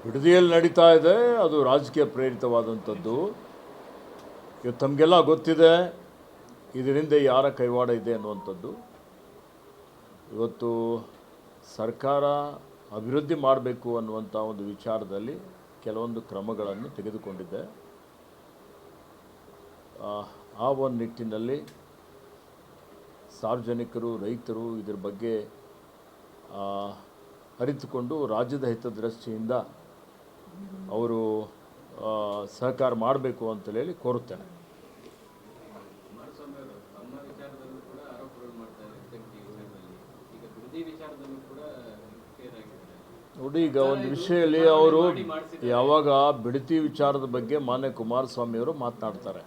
ಬಿಡದಿಯಲ್ಲಿ ನಡೀತಾ ಇದೆ. ಅದು ರಾಜಕೀಯ ಪ್ರೇರಿತವಾದಂಥದ್ದು. ಇವತ್ತು ತಮಗೆಲ್ಲ ಗೊತ್ತಿದೆ ಇದರಿಂದ ಯಾರ ಕೈವಾಡ ಇದೆ ಅನ್ನುವಂಥದ್ದು. ಇವತ್ತು ಸರ್ಕಾರ ಅಭಿವೃದ್ಧಿ ಮಾಡಬೇಕು ಅನ್ನುವಂಥ ಒಂದು ವಿಚಾರದಲ್ಲಿ ಕೆಲವೊಂದು ಕ್ರಮಗಳನ್ನು ತೆಗೆದುಕೊಂಡಿದೆ. ಆ ಒಂದು ನಿಟ್ಟಿನಲ್ಲಿ ಸಾರ್ವಜನಿಕರು, ರೈತರು ಇದರ ಬಗ್ಗೆ ಅರಿತುಕೊಂಡು ರಾಜ್ಯದ ಹಿತದೃಷ್ಟಿಯಿಂದ ಅವರು ಸಹಕಾರ ಮಾಡಬೇಕು ಅಂತೇಳಿ ಕೋರುತ್ತೇನೆ. ನೋಡಿ, ಈಗ ಒಂದು ವಿಷಯದಲ್ಲಿ ಅವರು ಯಾವಾಗ ಬಿಡತಿ ವಿಚಾರದ ಬಗ್ಗೆ ಮಾನ್ಯ ಕುಮಾರಸ್ವಾಮಿಯವರು ಮಾತನಾಡ್ತಾರೆ,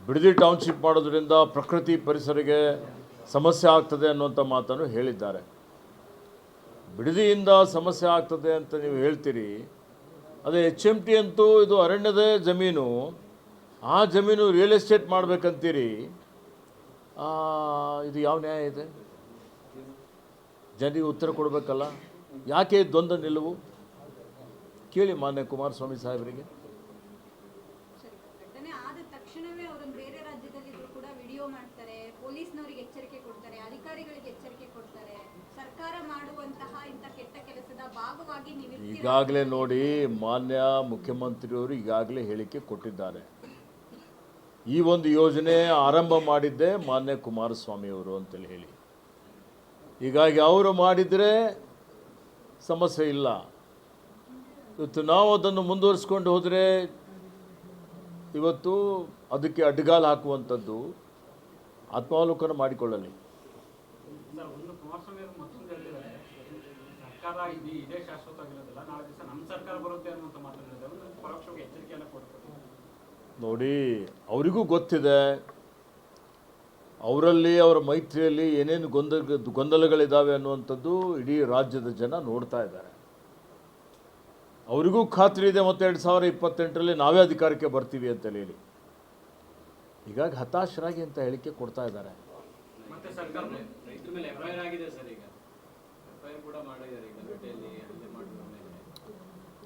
ಬಿಡದಿ ಟೌನ್ಶಿಪ್ ಮಾಡೋದ್ರಿಂದ ಪ್ರಕೃತಿ ಪರಿಸರಿಗೆ ಸಮಸ್ಯೆ ಆಗ್ತದೆ ಅನ್ನುವಂಥ ಮಾತನ್ನು ಹೇಳಿದ್ದಾರೆ. ಬಿಡದಿಯಿಂದ ಸಮಸ್ಯೆ ಆಗ್ತದೆ ಅಂತ ನೀವು ಹೇಳ್ತೀರಿ. ಅದೇ HMT ಅಂತೂ ಇದು ಅರಣ್ಯದ ಜಮೀನು, ಆ ಜಮೀನು ರಿಯಲ್ ಎಸ್ಟೇಟ್ ಮಾಡಬೇಕಂತೀರಿ. ಇದು ಯಾವ ನ್ಯಾಯ ಇದೆ? ಜನರಿಗೆ ಉತ್ತರ ಕೊಡಬೇಕಲ್ಲ. ಯಾಕೆ ದ್ವಂದ್ವ ನಿಲುವು? ಕೇಳಿ ಮಾನ್ಯ ಕುಮಾರಸ್ವಾಮಿ ಸಾಹೇಬರಿಗೆ. ತಕ್ಷಣವೇ ಅವರನ್ನು ಬೇರೆ ರಾಜ್ಯದಲ್ಲಿದ್ರು ಕೂಡ ವಿಡಿಯೋ ಮಾಡ್ತಾರೆ, ಪೊಲೀಸ್ನವರಿಗೆ ಎಚ್ಚರಿಕೆ ಕೊಡ್ತಾರೆ, ಅಧಿಕಾರಿಗಳಿಗೆ ಎಚ್ಚರಿಕೆ ಕೊಡ್ತಾರೆ. ಸರ್ಕಾರ ಮಾಡುವಂತಹ ಇಂಥ ಕೆಟ್ಟ ಕೆಲಸದ ಭಾಗವಾಗಿ ನೀವು ಈಗಾಗಲೇ ನೋಡಿ, ಮಾನ್ಯ ಮುಖ್ಯಮಂತ್ರಿಯವರು ಈಗಾಗಲೇ ಹೇಳಿಕೆ ಕೊಟ್ಟಿದ್ದಾರೆ. ಈ ಒಂದು ಯೋಜನೆ ಆರಂಭ ಮಾಡಿದ್ದೆ ಮಾನ್ಯ ಕುಮಾರಸ್ವಾಮಿಯವರು ಅಂತೇಳಿ ಹೇಳಿ. ಹೀಗಾಗಿ ಅವರು ಮಾಡಿದರೆ ಸಮಸ್ಯೆ ಇಲ್ಲ. ಇವತ್ತು ನಾವು ಅದನ್ನು ಮುಂದುವರಿಸ್ಕೊಂಡು ಹೋದರೆ ಇವತ್ತು ಅದಕ್ಕೆ ಅಡ್ಡಗಾಲು ಹಾಕುವಂಥದ್ದು. ಆತ್ಮಾವಲೋಕನ ಮಾಡಿಕೊಳ್ಳಲಿ. ನೋಡಿ, ಅವರಿಗೂ ಗೊತ್ತಿದೆ, ಅವರಲ್ಲಿ ಅವರ ಮೈತ್ರಿಯಲ್ಲಿ ಏನೇನು ಗೊಂದಲಗಳಿದ್ದಾವೆ ಅನ್ನುವಂಥದ್ದು ಇಡೀ ರಾಜ್ಯದ ಜನ ನೋಡ್ತಾ ಇದ್ದಾರೆ. ಅವರಿಗೂ ಖಾತ್ರಿ ಇದೆ ಮತ್ತು 2028ರಲ್ಲಿ ನಾವೇ ಅಧಿಕಾರಕ್ಕೆ ಬರ್ತೀವಿ ಅಂತ ಹೇಳಿ. ಹೀಗಾಗಿ ಹತಾಶರಾಗಿ ಅಂತ ಹೇಳಿಕೆ ಕೊಡ್ತಾ ಇದ್ದಾರೆ.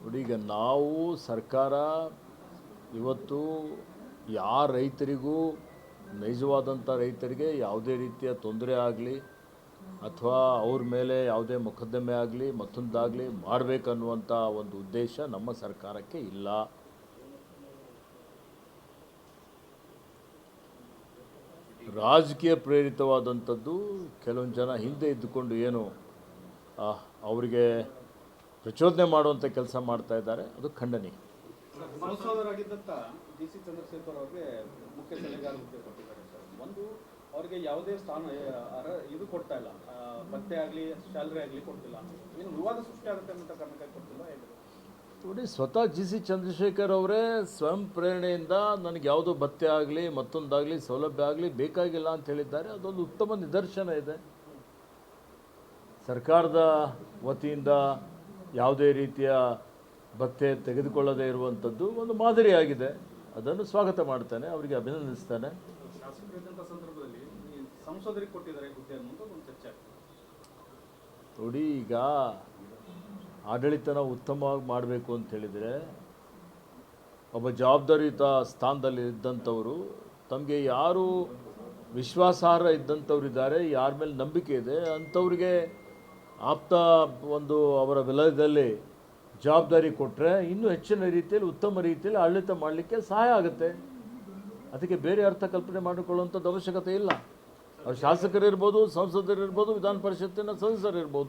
ನೋಡಿ, ಈಗ ನಾವು ಸರ್ಕಾರ ಇವತ್ತು ಯಾರ ರೈತರಿಗೂ, ನೈಜವಾದಂಥ ರೈತರಿಗೆ ಯಾವುದೇ ರೀತಿಯ ತೊಂದರೆ ಆಗಲಿ ಅಥವಾ ಅವ್ರ ಮೇಲೆ ಯಾವುದೇ ಮೊಕದ್ದಮೆ ಆಗಲಿ ಮತ್ತೊಂದಾಗಲಿ ಮಾಡಬೇಕನ್ನುವಂಥ ಒಂದು ಉದ್ದೇಶ ನಮ್ಮ ಸರ್ಕಾರಕ್ಕೆ ಇಲ್ಲ. ರಾಜಕೀಯ ಪ್ರೇರಿತವಾದಂಥದ್ದು ಕೆಲವೊಂದು ಜನ ಹಿಂದೆ ಇದ್ದುಕೊಂಡು ಏನು ಅವರಿಗೆ ಪ್ರಚೋದನೆ ಮಾಡುವಂಥ ಕೆಲಸ ಮಾಡ್ತಾ ಇದ್ದಾರೆ. ಅದು ಖಂಡನೀಯ. ಜಿಸಿ ಚಂದ್ರಶೇಖರ್ ಅವರಿಗೆ ಮುಖ್ಯ ಸಲಹೆಗಾರ ಹುದ್ದೆ ಕೊಟ್ಟಿದ್ದಾರೆ ಸರ್. ಒಂದು, ಅವರಿಗೆ ಯಾವುದೇ ಸ್ಥಾನ ಇದು ಕೊಡ್ತಾ ಇಲ್ಲ, ಭತ್ಯೆ ಆಗಲಿ ಸ್ಯಾಲರಿ ಆಗಲಿ ಕೊಡ್ತಿಲ್ಲ. ಏನು ವಿವಾದ ಸೃಷ್ಟಿ ಆಗುತ್ತೆ ಅಂತ ಕಾರಣಕ್ಕಾಗಿ ಕೊಡ್ತಿಲ್ಲ. ನೋಡಿ, ಸ್ವತಃ ಜಿಸಿ ಚಂದ್ರಶೇಖರ್ ಅವರೇ ಸ್ವಯಂ ಪ್ರೇರಣೆಯಿಂದ ನನಗೆ ಯಾವುದೋ ಭತ್ಯೆ ಆಗಲಿ ಮತ್ತೊಂದಾಗಲಿ ಸೌಲಭ್ಯ ಆಗಲಿ ಬೇಕಾಗಿಲ್ಲ ಅಂತ ಹೇಳಿದ್ದಾರೆ. ಅದೊಂದು ಉತ್ತಮ ನಿದರ್ಶನ ಇದೆ. ಸರ್ಕಾರದ ವತಿಯಿಂದ ಯಾವುದೇ ರೀತಿಯ ಭತ್ಯೆ ತೆಗೆದುಕೊಳ್ಳದೇ ಇರುವಂಥದ್ದು ಒಂದು ಮಾದರಿಯಾಗಿದೆ. ಅದನ್ನು ಸ್ವಾಗತ ಮಾಡ್ತಾನೆ, ಅವರಿಗೆ ಅಭಿನಂದಿಸ್ತಾನೆ. ಶಾಸಕರಿದ್ದಂಥ ಸಂದರ್ಭದಲ್ಲಿ ಸಂಸದರಿಗೆ ಕೊಟ್ಟಿದ್ದಾರೆ ಹುದ್ದೆ ಅನ್ನೋದು ಒಂದು ಚರ್ಚೆ ಆಗ್ತದೆ. ನೋಡಿ, ಈಗ ಆಡಳಿತನ ಉತ್ತಮವಾಗಿ ಮಾಡಬೇಕು ಅಂತ ಹೇಳಿದರೆ ಒಬ್ಬ ಜವಾಬ್ದಾರಿಯುತ ಸ್ಥಾನದಲ್ಲಿ ಇದ್ದಂಥವರು, ತಮಗೆ ಯಾರು ವಿಶ್ವಾಸಾರ್ಹ ಇದ್ದಂಥವ್ರಿದ್ದಾರೆ, ಯಾರ ಮೇಲೆ ನಂಬಿಕೆ ಇದೆ ಅಂಥವ್ರಿಗೆ ಆಪ್ತ ಒಂದು ಅವರ ವಲಯದಲ್ಲಿ ಜವಾಬ್ದಾರಿ ಕೊಟ್ಟರೆ ಇನ್ನೂ ಹೆಚ್ಚಿನ ರೀತಿಯಲ್ಲಿ ಉತ್ತಮ ರೀತಿಯಲ್ಲಿ ಆಡಳಿತ ಮಾಡಲಿಕ್ಕೆ ಸಹಾಯ ಆಗುತ್ತೆ. ಅದಕ್ಕೆ ಬೇರೆ ಅರ್ಥ ಕಲ್ಪನೆ ಮಾಡಿಕೊಳ್ಳುವಂಥದ್ದು ಅವಶ್ಯಕತೆ ಇಲ್ಲ. ಅವ್ರು ಶಾಸಕರಿರ್ಬೋದು, ಸಂಸದರಿರ್ಬೋದು, ವಿಧಾನ ಪರಿಷತ್ತಿನ ಸದಸ್ಯರಿರ್ಬೋದು.